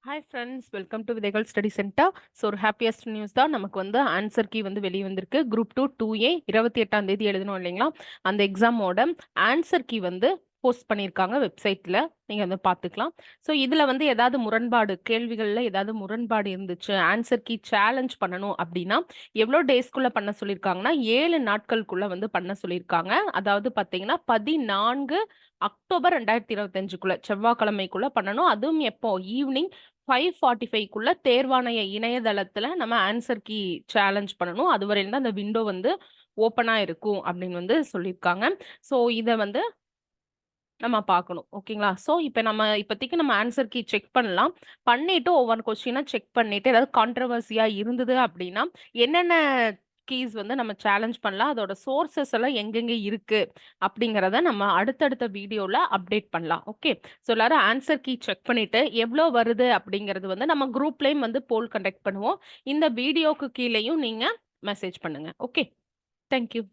Hi friends, welcome to விதைகள் study centre. So ஒரு happiest news தான். நமக்கு வந்து ஆன்சர் கீ வந்து வெளியே வந்திருக்கு. குரூப் 2A 28ஆம் தேதி எழுதணும் இல்லைங்களா? அந்த எக்ஸாமோட ஆன்சர் கீ வந்து போஸ்ட் பண்ணியிருக்காங்க வெப்சைட்ல. நீங்க வந்து பார்த்துக்கலாம். ஸோ இதுல வந்து ஏதாவது முரண்பாடு, கேள்விகள்ல ஏதாவது முரண்பாடு இருந்துச்சு, ஆன்சர் கீ சேலஞ்ச் பண்ணணும் அப்படின்னா எவ்வளோ டேஸ்க்குள்ள பண்ண சொல்லியிருக்காங்கன்னா 7 நாட்களுக்குள்ள வந்து பண்ண சொல்லியிருக்காங்க. அதாவது பார்த்தீங்கன்னா 14 அக்டோபர் 2025க்குள்ள செவ்வாய்க்கிழமைக்குள்ள பண்ணணும். அதுவும் எப்போ ஈவினிங் 5:45க்குள்ள தேர்வாணைய இணையதளத்துல நம்ம ஆன்சர் கீ சேலஞ்ச் பண்ணணும். அதுவரையிலும் தான் அந்த விண்டோ வந்து ஓப்பனா இருக்கும் அப்படின்னு வந்து சொல்லியிருக்காங்க. ஸோ இதை வந்து நம்ம பார்க்கணும். ஓகேங்களா? ஸோ இப்போ நம்ம இப்போதைக்கு நம்ம ஆன்சர் கீ செக் பண்ணலாம். பண்ணிட்டு ஒவ்வொரு கொஸ்டினா செக் பண்ணிட்டு ஏதாவது கான்ட்ரவர்சியா இருந்தது அப்படின்னா என்னென்ன கீஸ் வந்து நம்ம சேலஞ்ச் பண்ணலாம், அதோட சோர்சஸ் எல்லாம் எங்கெங்க இருக்கு அப்படிங்கிறத நம்ம அடுத்தடுத்த வீடியோல அப்டேட் பண்ணலாம். ஓகே. ஸோ எல்லாரும் ஆன்சர் கீ செக் பண்ணிட்டு எவ்வளோ வருது அப்படிங்கிறது வந்து நம்ம குரூப்லயும் வந்து போல் கண்டக்ட் பண்ணுவோம். இந்த வீடியோக்கு கீழேயும் நீங்க மெசேஜ் பண்ணுங்க. ஓகே. தேங்க்யூ.